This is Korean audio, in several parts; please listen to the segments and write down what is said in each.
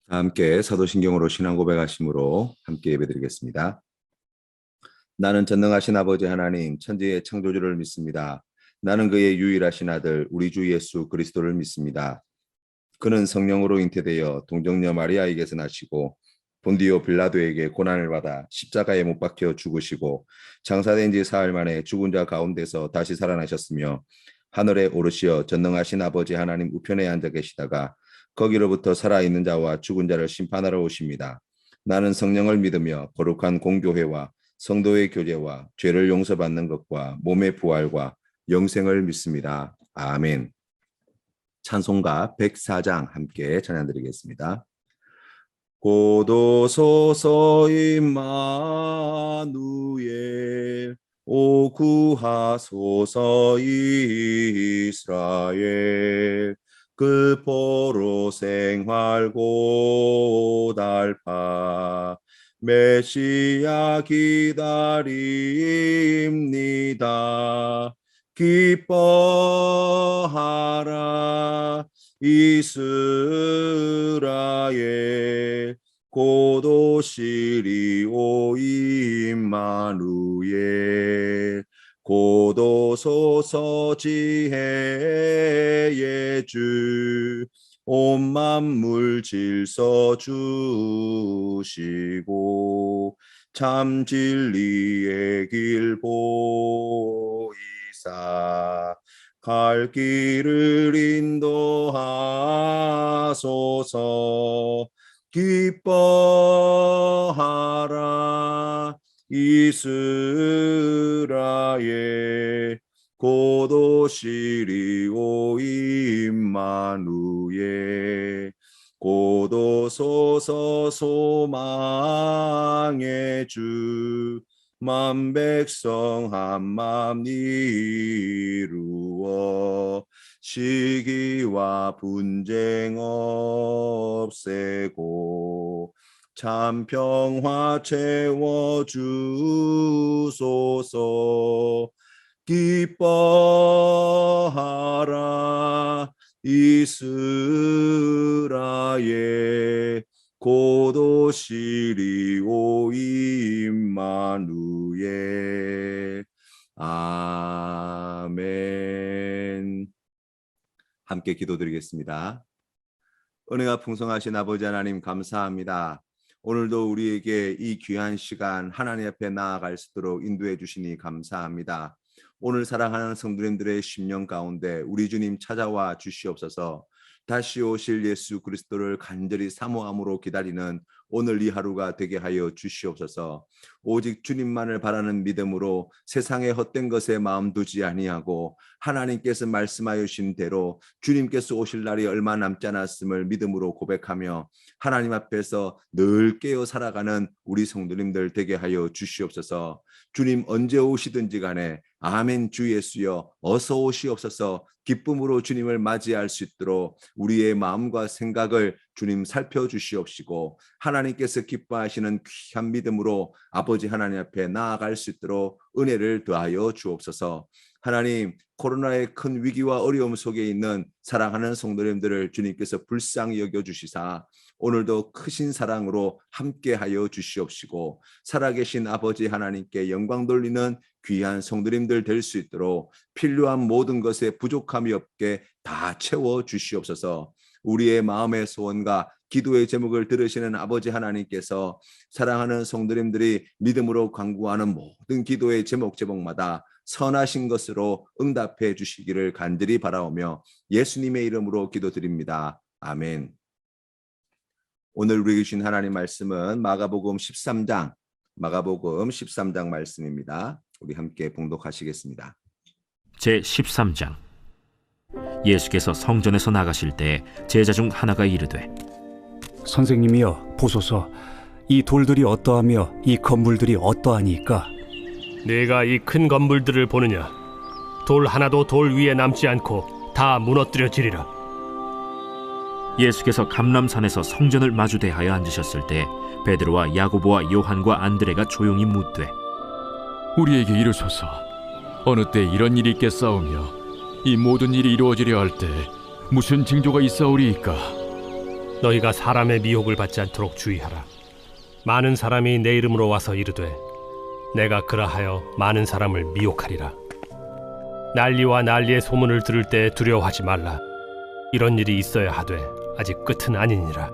함께 사도신경으로 신앙 고백하심으로 함께 예배드리겠습니다. 나는 전능하신 아버지 하나님 천지의 창조주를 믿습니다. 나는 그의 유일하신 아들 우리 주 예수 그리스도를 믿습니다. 그는 성령으로 잉태되어 동정녀 마리아에게서 나시고 본디오 빌라도에게 고난을 받아 십자가에 못 박혀 죽으시고 장사된 지 사흘 만에 죽은 자 가운데서 다시 살아나셨으며 하늘에 오르시어 전능하신 아버지 하나님 우편에 앉아 계시다가 거기로부터 살아있는 자와 죽은 자를 심판하러 오십니다. 나는 성령을 믿으며 거룩한 공교회와 성도의 교제와 죄를 용서받는 것과 몸의 부활과 영생을 믿습니다. 아멘. 찬송가 104장 함께 찬양드리겠습니다. 고도소서 임마누엘 오 구하소서 이스라엘 그 포로 생활 고달파 메시아 기다립니다. 기뻐하라 이스라엘 고도시리오 임마누엘 고도소서 지혜의 주 온 만물 질서 주시고 참 진리의 길 보이사 갈 길을 인도하소서. 기뻐하라 이스라엘 고도시리오 임마누엘 고도소서 소망의 주 만 백성 한맘 이루어 시기와 분쟁 없애고 참 평화 채워주소서. 기뻐하라 이스라엘 고도시리오 임마누엘. 아멘. 함께 기도드리겠습니다. 은혜가 풍성하신 아버지 하나님 감사합니다. 오늘도 우리에게 이 귀한 시간 하나님 앞에 나아갈 수 있도록 인도해 주시니 감사합니다. 오늘 사랑하는 성도님들의 심령 가운데 우리 주님 찾아와 주시옵소서. 다시 오실 예수 그리스도를 간절히 사모함으로 기다리는 오늘 이 하루가 되게 하여 주시옵소서. 오직 주님만을 바라는 믿음으로 세상의 헛된 것에 마음 두지 아니하고 하나님께서 말씀하여 주신 대로 주님께서 오실 날이 얼마 남지 않았음을 믿음으로 고백하며 하나님 앞에서 늘 깨어 살아가는 우리 성도님들 되게 하여 주시옵소서. 주님 언제 오시든지 간에 아멘 주 예수여 어서 오시옵소서. 기쁨으로 주님을 맞이할 수 있도록 우리의 마음과 생각을 주님 살펴주시옵시고 하나님께서 기뻐하시는 귀한 믿음으로 아버지 하나님 앞에 나아갈 수 있도록 은혜를 더하여 주옵소서. 하나님 코로나의 큰 위기와 어려움 속에 있는 사랑하는 성도님들을 주님께서 불쌍히 여겨주시사 오늘도 크신 사랑으로 함께하여 주시옵시고 살아계신 아버지 하나님께 영광 돌리는 귀한 성도님들 될 수 있도록 필요한 모든 것에 부족함이 없게 다 채워 주시옵소서. 우리의 마음의 소원과 기도의 제목을 들으시는 아버지 하나님께서 사랑하는 성도님들이 믿음으로 간구하는 모든 기도의 제목마다 선하신 것으로 응답해 주시기를 간절히 바라오며 예수님의 이름으로 기도드립니다. 아멘. 오늘 우리에게 주신 하나님 말씀은 마가복음 13장 말씀입니다. 우리 함께 봉독하시겠습니다. 제13장. 예수께서 성전에서 나가실 때 제자 중 하나가 이르되 선생님이여 보소서, 이 돌들이 어떠하며 이 건물들이 어떠하니까? 네가 이 큰 건물들을 보느냐? 돌 하나도 돌 위에 남지 않고 다 무너뜨려지리라. 예수께서 감람산에서 성전을 마주 대하여 앉으셨을 때 베드로와 야고보와 요한과 안드레가 조용히 묻되 우리에게 이르소서, 어느 때 이런 일이 있겠사오며, 이 모든 일이 이루어지려 할 때 무슨 징조가 있사오리이까? 너희가 사람의 미혹을 받지 않도록 주의하라. 많은 사람이 내 이름으로 와서 이르되 내가 그라하여 많은 사람을 미혹하리라. 난리와 난리의 소문을 들을 때 두려워하지 말라. 이런 일이 있어야 하되 아직 끝은 아니니라.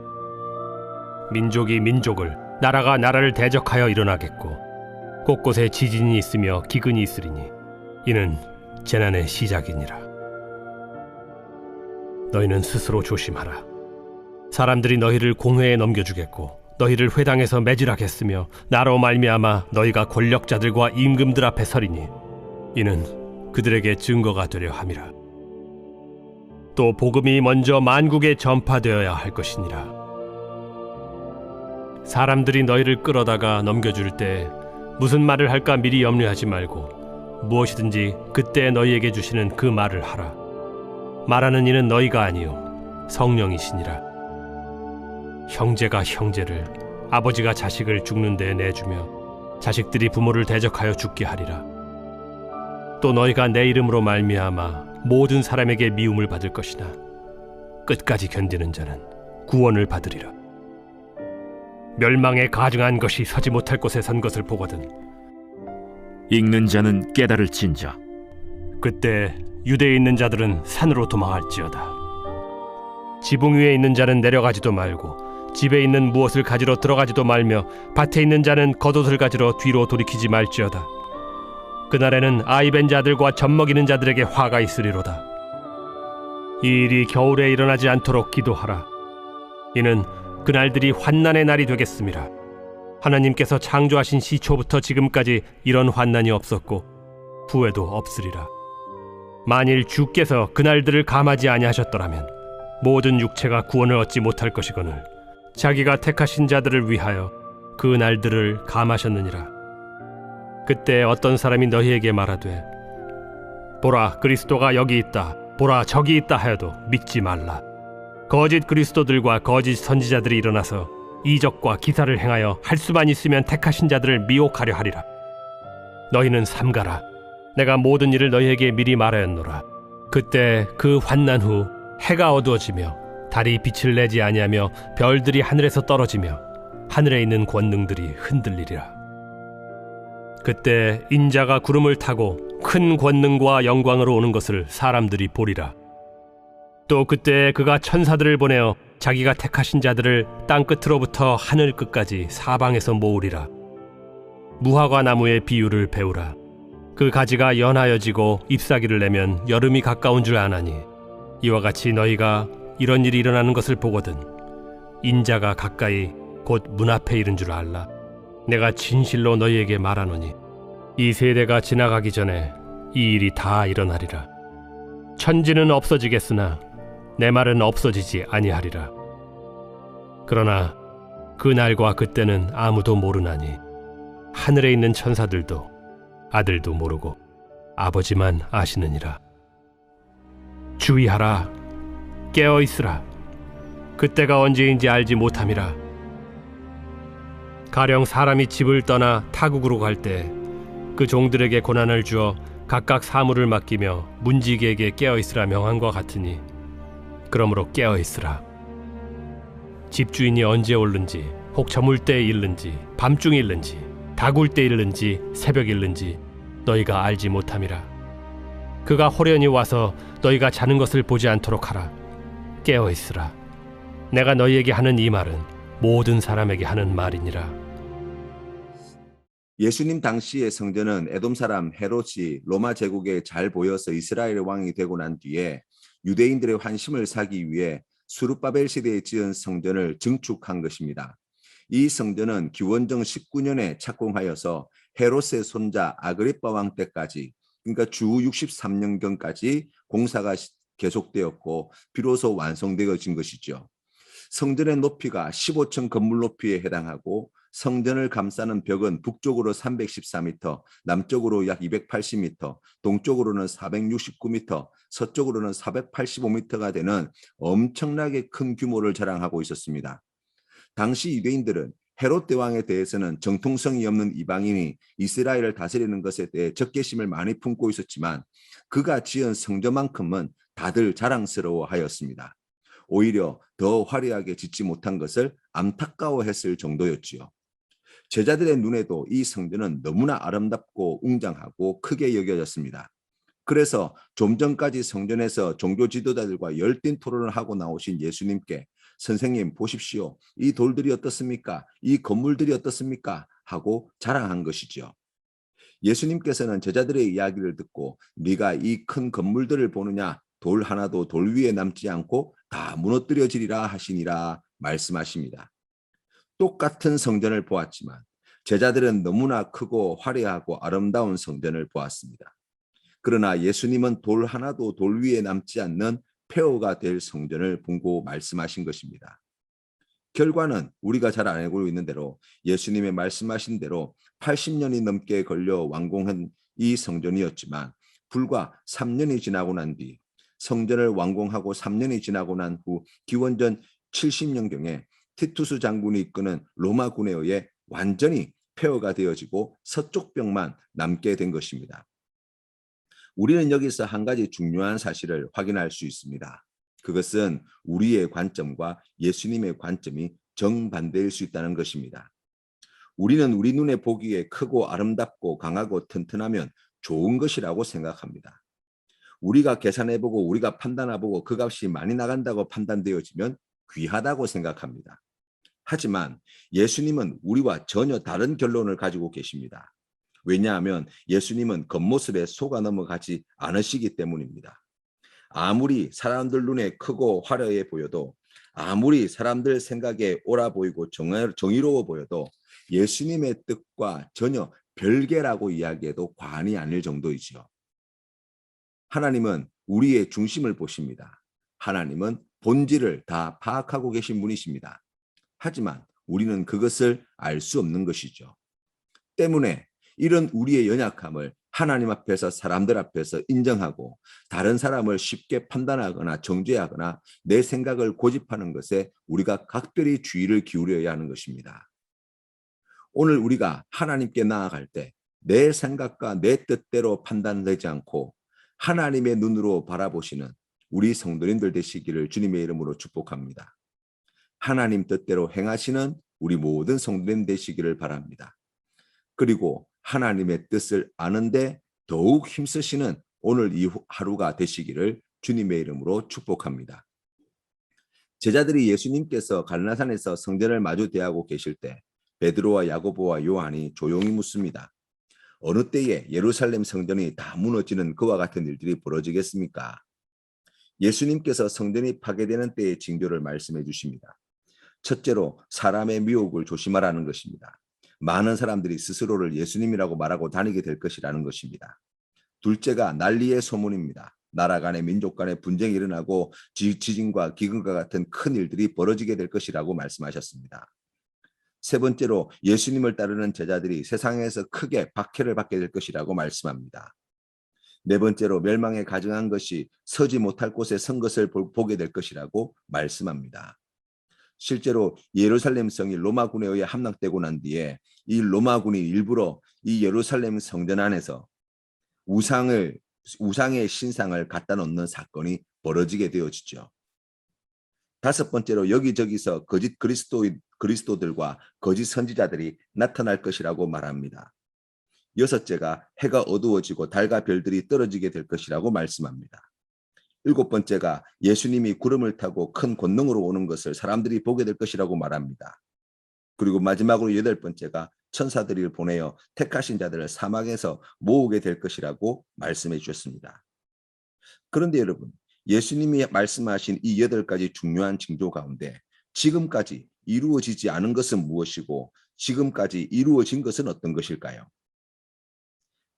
민족이 민족을, 나라가 나라를 대적하여 일어나겠고 곳곳에 지진이 있으며 기근이 있으리니 이는 재난의 시작이니라. 너희는 스스로 조심하라. 사람들이 너희를 공회에 넘겨주겠고 너희를 회당에서 매질하겠으며 나로 말미암아 너희가 권력자들과 임금들 앞에 서리니 이는 그들에게 증거가 되려 함이라. 또 복음이 먼저 만국에 전파되어야 할 것이니라. 사람들이 너희를 끌어다가 넘겨줄 때 무슨 말을 할까 미리 염려하지 말고 무엇이든지 그때 너희에게 주시는 그 말을 하라. 말하는 이는 너희가 아니요 성령이시니라. 형제가 형제를, 아버지가 자식을 죽는 데에 내주며 자식들이 부모를 대적하여 죽게 하리라. 또 너희가 내 이름으로 말미암아 모든 사람에게 미움을 받을 것이나 끝까지 견디는 자는 구원을 받으리라. 멸망에 가증한 것이 서지 못할 곳에 선 것을 보거든 읽는 자는 깨달을진저. 그때 유대에 있는 자들은 산으로 도망할지어다. 지붕 위에 있는 자는 내려가지도 말고 집에 있는 무엇을 가지러 들어가지도 말며 밭에 있는 자는 겉옷을 가지러 뒤로 돌이키지 말지어다. 그날에는 아이벤 자들과 젖먹이는 자들에게 화가 있으리로다. 이 일이 겨울에 일어나지 않도록 기도하라. 이는 그날들이 환난의 날이 되겠음이라. 하나님께서 창조하신 시초부터 지금까지 이런 환난이 없었고 후에도 없으리라. 만일 주께서 그날들을 감하지 아니하셨더라면 모든 육체가 구원을 얻지 못할 것이거늘 자기가 택하신 자들을 위하여 그 날들을 감하셨느니라. 그때 어떤 사람이 너희에게 말하되 보라 그리스도가 여기 있다, 보라 저기 있다 하여도 믿지 말라. 거짓 그리스도들과 거짓 선지자들이 일어나서 이적과 기사를 행하여 할 수만 있으면 택하신 자들을 미혹하려 하리라. 너희는 삼가라. 내가 모든 일을 너희에게 미리 말하였노라. 그때 그 환난 후 해가 어두워지며 달이 빛을 내지 아니하며 별들이 하늘에서 떨어지며 하늘에 있는 권능들이 흔들리리라. 그때 인자가 구름을 타고 큰 권능과 영광으로 오는 것을 사람들이 보리라. 또 그때 그가 천사들을 보내어 자기가 택하신 자들을 땅 끝으로부터 하늘 끝까지 사방에서 모으리라. 무화과 나무의 비유를 배우라. 그 가지가 연하여지고 잎사귀를 내면 여름이 가까운 줄 아나니 이와 같이 너희가 이런 일이 일어나는 것을 보거든 인자가 가까이 곧 문 앞에 이른 줄 알라. 내가 진실로 너희에게 말하노니 이 세대가 지나가기 전에 이 일이 다 일어나리라. 천지는 없어지겠으나 내 말은 없어지지 아니하리라. 그러나 그 날과 그때는 아무도 모르나니 하늘에 있는 천사들도 아들도 모르고 아버지만 아시느니라. 주의하라. 깨어 있으라. 그때가 언제인지 알지 못함이라. 가령 사람이 집을 떠나 타국으로 갈 때 그 종들에게 고난을 주어 각각 사물을 맡기며 문지기에게 깨어 있으라 명한과 같으니 그러므로 깨어 있으라. 집주인이 언제 올는지 혹 저물 때에 일는지 밤중에 일는지 다굴 때 일는지 새벽 일는지 너희가 알지 못함이라. 그가 호련히 와서 너희가 자는 것을 보지 않도록 하라. 깨어 있으라. 내가 너희에게 하는 이 말은 모든 사람에게 하는 말이니라. 예수님 당시의 성전은 에돔 사람 헤롯이 로마 제국에 잘 보여서 이스라엘 왕이 되고 난 뒤에 유대인들의 환심을 사기 위해 수르바벨 시대에 지은 성전을 증축한 것입니다. 이 성전은 기원전 19년에 착공하여서 헤롯의 손자 아그리빠 왕 때까지, 그러니까 주 63년경까지 공사가 계속되었고 비로소 완성되어진 것이죠. 성전의 높이가 15층 건물 높이에 해당하고 성전을 감싸는 벽은 북쪽으로 314m, 남쪽으로 약 280m, 동쪽으로는 469m, 서쪽으로는 485m가 되는 엄청나게 큰 규모를 자랑하고 있었습니다. 당시 유대인들은 헤롯 대왕에 대해서는 정통성이 없는 이방인이 이스라엘을 다스리는 것에 대해 적개심을 많이 품고 있었지만 그가 지은 성전만큼은 다들 자랑스러워하였습니다. 오히려 더 화려하게 짓지 못한 것을 안타까워했을 정도였지요. 제자들의 눈에도 이 성전은 너무나 아름답고 웅장하고 크게 여겨졌습니다. 그래서 좀 전까지 성전에서 종교 지도자들과 열띤 토론을 하고 나오신 예수님께 선생님 보십시오. 이 돌들이 어떻습니까? 이 건물들이 어떻습니까? 하고 자랑한 것이죠. 예수님께서는 제자들의 이야기를 듣고 네가 이 큰 건물들을 보느냐? 돌 하나도 돌 위에 남지 않고 다 무너뜨려지리라 하시니라 말씀하십니다. 똑같은 성전을 보았지만 제자들은 너무나 크고 화려하고 아름다운 성전을 보았습니다. 그러나 예수님은 돌 하나도 돌 위에 남지 않는 폐허가 될 성전을 보고 말씀하신 것입니다. 결과는 우리가 잘 알고 있는 대로 예수님의 말씀하신 대로 80년이 넘게 걸려 완공한 이 성전이었지만 불과 3년이 지나고 난 뒤 성전을 완공하고 3년이 지나고 난 후 기원전 70년경에 티투스 장군이 이끄는 로마군에 의해 완전히 폐허가 되어지고 서쪽 벽만 남게 된 것입니다. 우리는 여기서 한 가지 중요한 사실을 확인할 수 있습니다. 그것은 우리의 관점과 예수님의 관점이 정반대일 수 있다는 것입니다. 우리는 우리 눈에 보기에 크고 아름답고 강하고 튼튼하면 좋은 것이라고 생각합니다. 우리가 계산해보고 우리가 판단해보고 그 값이 많이 나간다고 판단되어지면 귀하다고 생각합니다. 하지만 예수님은 우리와 전혀 다른 결론을 가지고 계십니다. 왜냐하면 예수님은 겉모습에 속아 넘어가지 않으시기 때문입니다. 아무리 사람들 눈에 크고 화려해 보여도 아무리 사람들 생각에 옳아 보이고 정의로워 보여도 예수님의 뜻과 전혀 별개라고 이야기해도 과언이 아닐 정도이지요. 하나님은 우리의 중심을 보십니다. 하나님은 본질을 다 파악하고 계신 분이십니다. 하지만 우리는 그것을 알 수 없는 것이죠. 때문에 이런 우리의 연약함을 하나님 앞에서 사람들 앞에서 인정하고 다른 사람을 쉽게 판단하거나 정죄하거나 내 생각을 고집하는 것에 우리가 각별히 주의를 기울여야 하는 것입니다. 오늘 우리가 하나님께 나아갈 때 내 생각과 내 뜻대로 판단되지 않고 하나님의 눈으로 바라보시는 우리 성도님들 되시기를 주님의 이름으로 축복합니다. 하나님 뜻대로 행하시는 우리 모든 성도님 되시기를 바랍니다. 그리고 하나님의 뜻을 아는데 더욱 힘쓰시는 오늘 이 하루가 되시기를 주님의 이름으로 축복합니다. 제자들이 예수님께서 갈라산에서 성전을 마주 대하고 계실 때 베드로와 야고보와 요한이 조용히 묻습니다. 어느 때에 예루살렘 성전이 다 무너지는 그와 같은 일들이 벌어지겠습니까? 예수님께서 성전이 파괴되는 때의 징조를 말씀해 주십니다. 첫째로 사람의 미혹을 조심하라는 것입니다. 많은 사람들이 스스로를 예수님이라고 말하고 다니게 될 것이라는 것입니다. 둘째가 난리의 소문입니다. 나라 간의 민족 간의 분쟁이 일어나고 지진과 기근과 같은 큰 일들이 벌어지게 될 것이라고 말씀하셨습니다. 세 번째로 예수님을 따르는 제자들이 세상에서 크게 박해를 받게 될 것이라고 말씀합니다. 네 번째로 멸망에 가증한 것이 서지 못할 곳에 선 것을 보게 될 것이라고 말씀합니다. 실제로 예루살렘 성이 로마군에 의해 함락되고 난 뒤에 이 로마군이 일부러 이 예루살렘 성전 안에서 우상의 신상을 갖다 놓는 사건이 벌어지게 되어지죠. 다섯 번째로 여기저기서 거짓 그리스도들과 거짓 선지자들이 나타날 것이라고 말합니다. 여섯째가 해가 어두워지고 달과 별들이 떨어지게 될 것이라고 말씀합니다. 일곱 번째가 예수님이 구름을 타고 큰 권능으로 오는 것을 사람들이 보게 될 것이라고 말합니다. 그리고 마지막으로 여덟 번째가 천사들을 보내어 택하신 자들을 사막에서 모으게 될 것이라고 말씀해 주셨습니다. 그런데 여러분, 예수님이 말씀하신 이 8가지 중요한 징조 가운데 지금까지 이루어지지 않은 것은 무엇이고 지금까지 이루어진 것은 어떤 것일까요?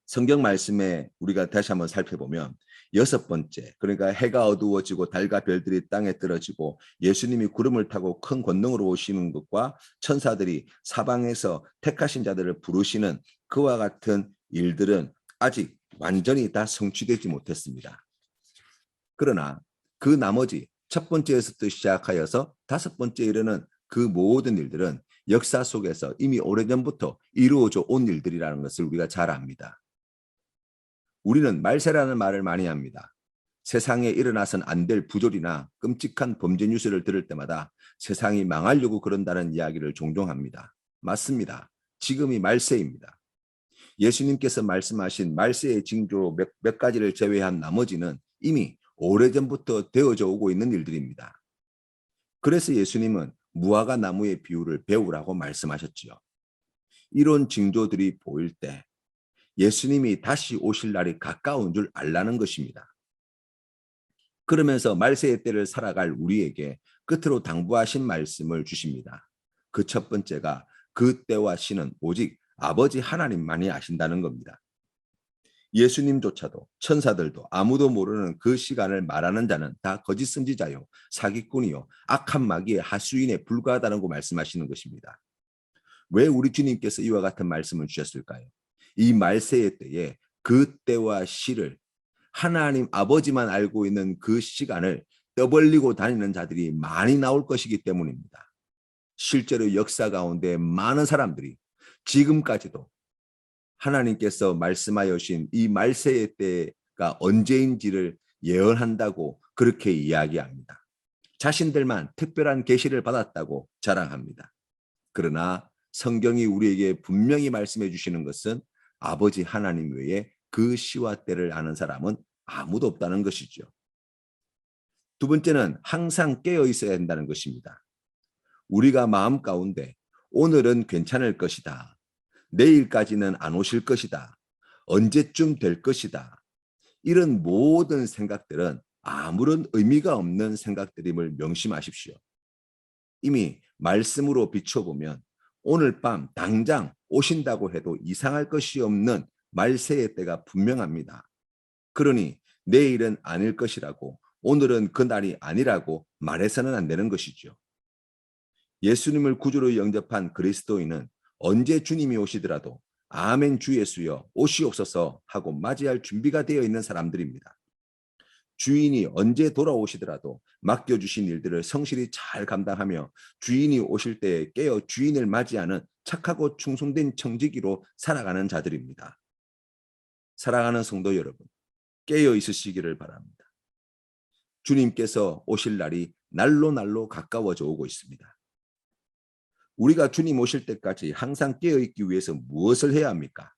성경 말씀에 우리가 다시 한번 살펴보면 여섯 번째, 그러니까 해가 어두워지고 달과 별들이 땅에 떨어지고 예수님이 구름을 타고 큰 권능으로 오시는 것과 천사들이 사방에서 택하신 자들을 부르시는 그와 같은 일들은 아직 완전히 다 성취되지 못했습니다. 그러나 그 나머지 첫 번째에서부터 시작하여서 다섯 번째에 이르는 그 모든 일들은 역사 속에서 이미 오래전부터 이루어져 온 일들이라는 것을 우리가 잘 압니다. 우리는 말세라는 말을 많이 합니다. 세상에 일어나선 안 될 부조리나 끔찍한 범죄 뉴스를 들을 때마다 세상이 망하려고 그런다는 이야기를 종종 합니다. 맞습니다. 지금이 말세입니다. 예수님께서 말씀하신 말세의 징조 몇 가지를 제외한 나머지는 이미 오래전부터 되어져 오고 있는 일들입니다. 그래서 예수님은 무화과 나무의 비유를 배우라고 말씀하셨지요. 이런 징조들이 보일 때 예수님이 다시 오실 날이 가까운 줄 알라는 것입니다. 그러면서 말세의 때를 살아갈 우리에게 끝으로 당부하신 말씀을 주십니다. 그 첫 번째가 그 때와 시는 오직 아버지 하나님만이 아신다는 겁니다. 예수님조차도 천사들도 아무도 모르는 그 시간을 말하는 자는 다 거짓 선지자요, 사기꾼이요, 악한 마귀의 하수인에 불과하다고 말씀하시는 것입니다. 왜 우리 주님께서 이와 같은 말씀을 주셨을까요? 이 말세의 때에 그 때와 시를 하나님 아버지만 알고 있는 그 시간을 떠벌리고 다니는 자들이 많이 나올 것이기 때문입니다. 실제로 역사 가운데 많은 사람들이 지금까지도 하나님께서 말씀하여 주신 이 말세의 때가 언제인지를 예언한다고 그렇게 이야기합니다. 자신들만 특별한 계시를 받았다고 자랑합니다. 그러나 성경이 우리에게 분명히 말씀해 주시는 것은 아버지 하나님 외에 그 시와 때를 아는 사람은 아무도 없다는 것이죠. 두 번째는 항상 깨어 있어야 한다는 것입니다. 우리가 마음 가운데 오늘은 괜찮을 것이다. 내일까지는 안 오실 것이다. 언제쯤 될 것이다. 이런 모든 생각들은 아무런 의미가 없는 생각들임을 명심하십시오. 이미 말씀으로 비춰보면 오늘 밤 당장 오신다고 해도 이상할 것이 없는 말세의 때가 분명합니다. 그러니 내일은 아닐 것이라고 오늘은 그날이 아니라고 말해서는 안 되는 것이죠. 예수님을 구주로 영접한 그리스도인은 언제 주님이 오시더라도 아멘 주 예수여 오시옵소서 하고 맞이할 준비가 되어 있는 사람들입니다. 주인이 언제 돌아오시더라도 맡겨주신 일들을 성실히 잘 감당하며 주인이 오실 때에 깨어 주인을 맞이하는 착하고 충성된 청지기로 살아가는 자들입니다. 사랑하는 성도 여러분, 깨어 있으시기를 바랍니다. 주님께서 오실 날이 날로 가까워져 오고 있습니다. 우리가 주님 오실 때까지 항상 깨어있기 위해서 무엇을 해야 합니까?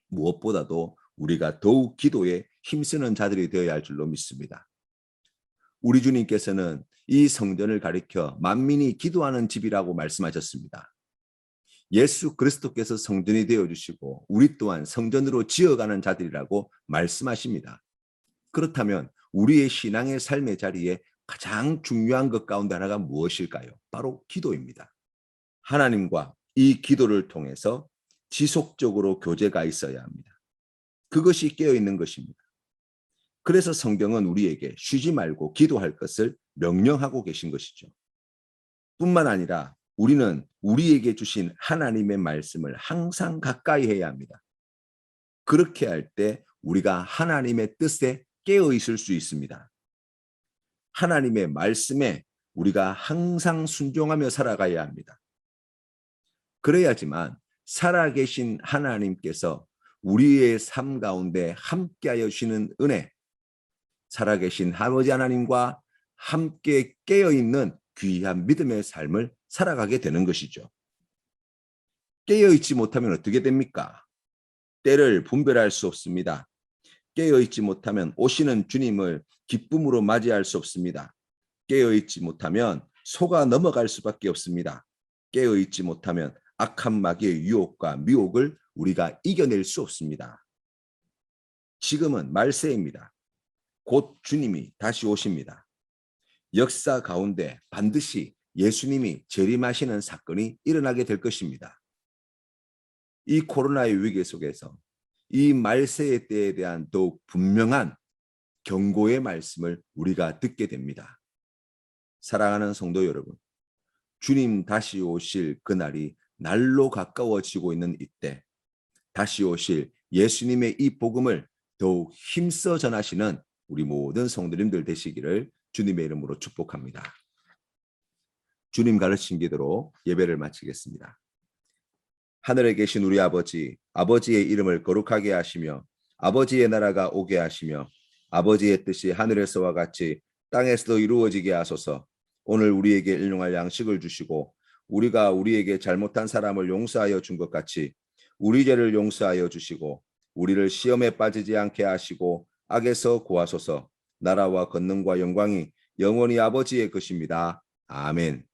무엇보다도 우리가 더욱 기도에 힘쓰는 자들이 되어야 할 줄로 믿습니다. 우리 주님께서는 이 성전을 가리켜 만민이 기도하는 집이라고 말씀하셨습니다. 예수 그리스도께서 성전이 되어주시고 우리 또한 성전으로 지어가는 자들이라고 말씀하십니다. 그렇다면 우리의 신앙의 삶의 자리에 가장 중요한 것 가운데 하나가 무엇일까요? 바로 기도입니다. 하나님과 이 기도를 통해서 지속적으로 교제가 있어야 합니다. 그것이 깨어있는 것입니다. 그래서 성경은 우리에게 쉬지 말고 기도할 것을 명령하고 계신 것이죠. 뿐만 아니라 우리는 우리에게 주신 하나님의 말씀을 항상 가까이 해야 합니다. 그렇게 할 때 우리가 하나님의 뜻에 깨어 있을 수 있습니다. 하나님의 말씀에 우리가 항상 순종하며 살아가야 합니다. 그래야지만 살아계신 하나님께서 우리의 삶 가운데 함께하여 주시는 은혜, 살아계신 아버지 하나님과 함께 깨어있는 귀한 믿음의 삶을 살아가게 되는 것이죠. 깨어있지 못하면 어떻게 됩니까? 때를 분별할 수 없습니다. 깨어있지 못하면 오시는 주님을 기쁨으로 맞이할 수 없습니다. 깨어있지 못하면 속아 넘어갈 수밖에 없습니다. 깨어있지 못하면 악한 마귀의 유혹과 미혹을 우리가 이겨낼 수 없습니다. 지금은 말세입니다. 곧 주님이 다시 오십니다. 역사 가운데 반드시 예수님이 재림하시는 사건이 일어나게 될 것입니다. 이 코로나의 위기 속에서 이 말세의 때에 대한 더욱 분명한 경고의 말씀을 우리가 듣게 됩니다. 사랑하는 성도 여러분, 주님 다시 오실 그날이 날로 가까워지고 있는 이때 다시 오실 예수님의 이 복음을 더욱 힘써 전하시는 우리 모든 성도님들 되시기를 주님의 이름으로 축복합니다. 주님 가르친 기도로 예배를 마치겠습니다. 하늘에 계신 우리 아버지, 아버지의 이름을 거룩하게 하시며 아버지의 나라가 오게 하시며 아버지의 뜻이 하늘에서와 같이 땅에서도 이루어지게 하소서. 오늘 우리에게 일용할 양식을 주시고 우리가 우리에게 잘못한 사람을 용서하여 준 것 같이 우리 죄를 용서하여 주시고 우리를 시험에 빠지지 않게 하시고 악에서 구하소서. 나라와 권능과 영광이 영원히 아버지의 것입니다. 아멘.